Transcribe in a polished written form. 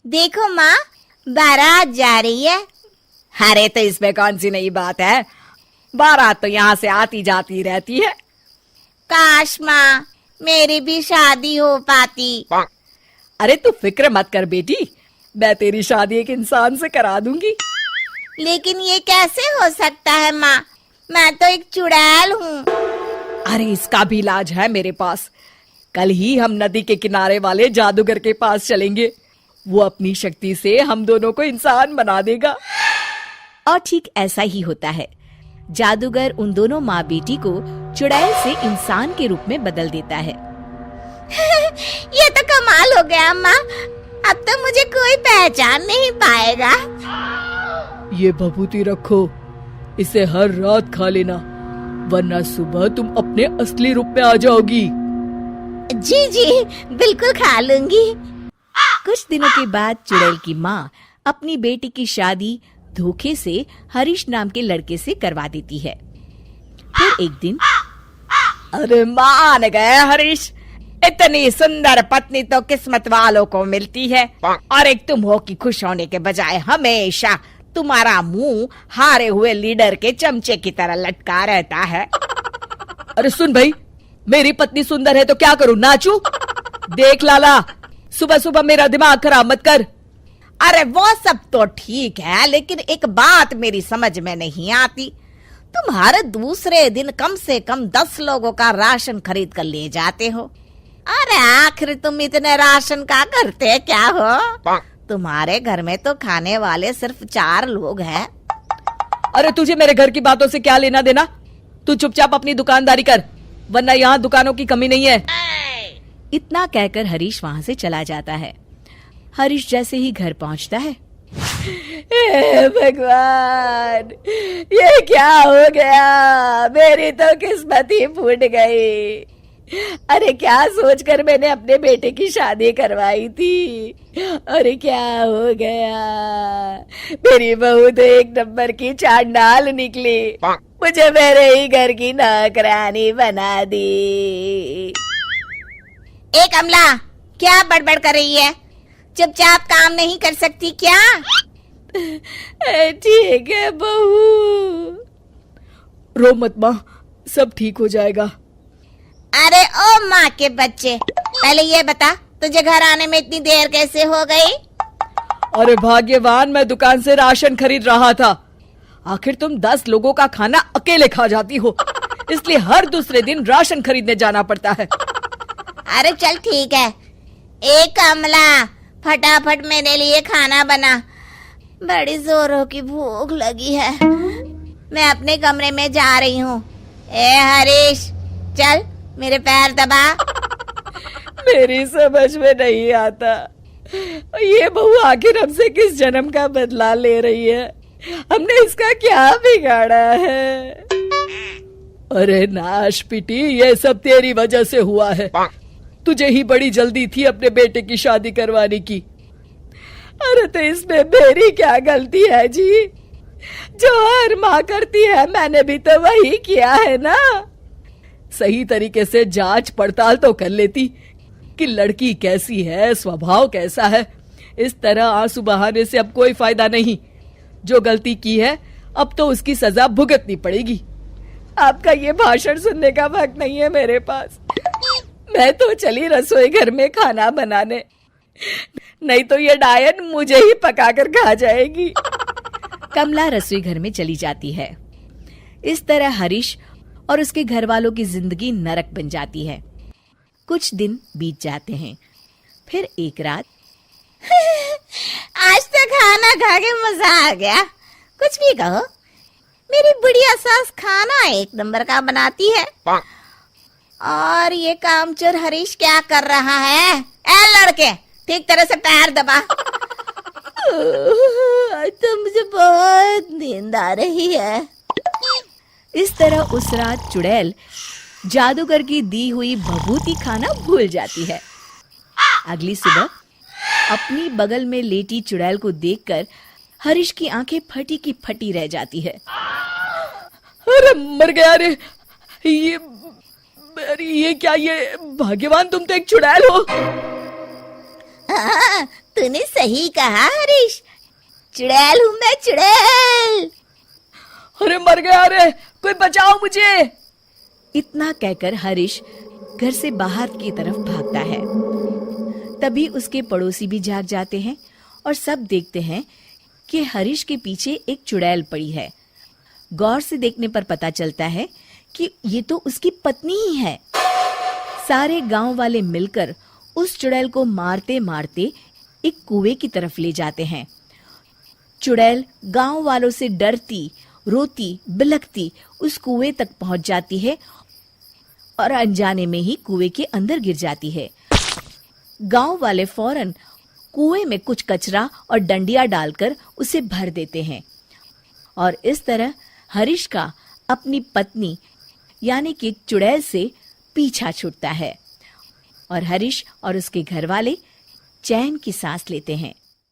देखो माँ, बारात जा रही है। अरे तो इसमें कौन सी नई बात है, बारात तो यहाँ से आती जाती रहती है। काश माँ, मेरी भी शादी हो पाती। अरे तू फिक्र मत कर बेटी, मैं तेरी शादी एक इंसान से करा दूंगी। लेकिन ये कैसे हो सकता है माँ, मैं तो एक चुड़ैल हूँ। अरे इसका भी इलाज है मेरे पास। कल ही हम नदी के किनारे वाले जादूगर के पास चलेंगे, वो अपनी शक्ति से हम दोनों को इंसान बना देगा। और ठीक ऐसा ही होता है। जादूगर उन दोनों माँ बेटी को चुड़ैल से इंसान के रूप में बदल देता है। ये तो कमाल हो गया माँ, अब तो मुझे कोई पहचान नहीं पाएगा। ये भभूति रखो, इसे हर रात खा लेना, वरना सुबह तुम अपने असली रूप में आ जाओगी। जी जी, बिल्कुल खा लूंगी। कुछ दिनों के बाद चुड़ैल की माँ अपनी बेटी की शादी धोखे से हरीश नाम के लड़के से करवा देती है। फिर एक दिन, अरे मान गए हरीश, इतनी सुंदर पत्नी तो किस्मत वालों को मिलती है, और एक तुम हो कि खुश होने के बजाय हमेशा तुम्हारा मुंह हारे हुए लीडर के चमचे की तरह लटका रहता है। अरे सुन भाई, मेरी पत्नी सुंदर है तो क्या करूं, नाचूं? देख लाला, सुबह सुबह मेरा दिमाग खराब मत कर। अरे वो सब तो ठीक है, लेकिन एक बात मेरी समझ में नहीं आती, तुम हर दूसरे दिन कम से कम 10 लोगों का राशन खरीद कर ले जाते हो। अरे आखिर तुम इतने राशन का करते क्या हो? तुम्हारे घर में तो खाने वाले सिर्फ 4 लोग हैं। अरे तुझे मेरे घर की बातों से क्या लेना देना, तू चुपचाप अपनी दुकानदारी कर, वरना यहाँ दुकानों की कमी नहीं है। इतना कहकर हरीश वहाँ से चला जाता है। हरीश जैसे ही घर पहुँचता है, हे भगवान, ये क्या हो गया, मेरी तो किस्मत ही फूट गई। अरे क्या सोचकर मैंने अपने बेटे की शादी करवाई थी, अरे क्या हो गया, मेरी बहू तो एक नंबर की चांडाल निकली, मुझे मेरे ही घर की नौकरानी बना दी। ए कमला, क्या बड़बड़ कर रही है? चुपचाप काम नहीं कर सकती क्या? ठीक है बहू, रो मत माँ, सब ठीक हो जाएगा। अरे ओ माँ के बच्चे, पहले ये बता, तुझे घर आने में इतनी देर कैसे हो गई? अरे भाग्यवान, मैं दुकान से राशन खरीद रहा था। आखिर तुम 10 लोगों का खाना अकेले खा जाती हो, इसलिए हर दूसरे दिन राशन खरीदने जाना पड़ता है। अरे चल ठीक है। ए कमला, फटाफट मेरे लिए खाना बना, बड़ी जोरों की भूख लगी है। मैं अपने कमरे में जा रही हूँ। ए हरीश, चल मेरे पैर दबा। मेरी समझ में नहीं आता, ये बहू आखिर हमसे किस जन्म का बदला ले रही है, हमने इसका क्या बिगाड़ा है? अरे नाश पिटी, ये सब तेरी वजह से हुआ है, तुझे ही बड़ी जल्दी थी अपने बेटे की शादी करवाने की। अरे तो इसमें मेरी क्या गलती है जी, जो हर माँ करती है मैंने भी तो वही किया है ना। सही तरीके से जांच पड़ताल तो कर लेती कि लड़की कैसी है, स्वभाव कैसा है। इस तरह आंसू बहाने से अब कोई फायदा नहीं, जो गलती की है अब तो उसकी सजा भुगतनी पड़ेगी। आपका ये भाषण सुनने का वक्त नहीं है मेरे पास, मैं तो चली रसोई घर में खाना बनाने, नहीं तो ये डायन मुझे ही पकाकर खा जाएगी। कमला रसोई घर में चली जाती है। इस तरह हरीश और उसके घर वालों की जिंदगी नरक बन जाती है। कुछ दिन बीत जाते हैं। फिर एक रात, आज तो खाना खा के मजा आ गया। कुछ भी कहो, मेरी बुढ़िया सास खाना एक नंबर का बनाती है। और ये कामचोर हरीश क्या कर रहा है? ए लड़के, ठीक तरह से पैर दबा। आज तो मुझे बहुत नींद आ रही है। इस तरह उस रात चुड़ैल जादूगर की दी हुई भभूति खाना भूल जाती है। अगली सुबह अपनी बगल में लेटी चुड़ैल को देखकर हरीश की आंखें फटी की फटी रह जाती है। अरे मर गया रे, ये क्या, ये भाग्यवान तुम तो एक चुड़ैल हो। तूने सही कहा हरीश, चुड़ैल हूँ मैं, चुड़ैल। अरे मर गया, अरे कोई बचाओ मुझे। इतना कहकर हरीश घर से बाहर की तरफ भागता है। तभी उसके पड़ोसी भी जाग जाते हैं और सब देखते हैं कि हरीश के पीछे एक चुड़ैल पड़ी है। गौर से देखने पर पता चलता है कि ये तो उसकी पत्नी ही है। सारे गांव वाले मिलकर उस चुड़ैल को मारते मारते एक कुएं की तरफ ले जाते हैं। चुड़ैल गांव वालों से डरती, रोती, बिलखती उस कुएं तक पहुंच जाती है और अनजाने में ही कुएं के अंदर गिर जाती है। गांव वाले फौरन कुएं में कुछ कचरा और डंडिया डालकर उसे भर देते हैं और इस तरह हरीश का अपनी पत्नी यानी कि चुड़ैल से पीछा छूटता है और हरीश और उसके घर वाले चैन की सांस लेते हैं।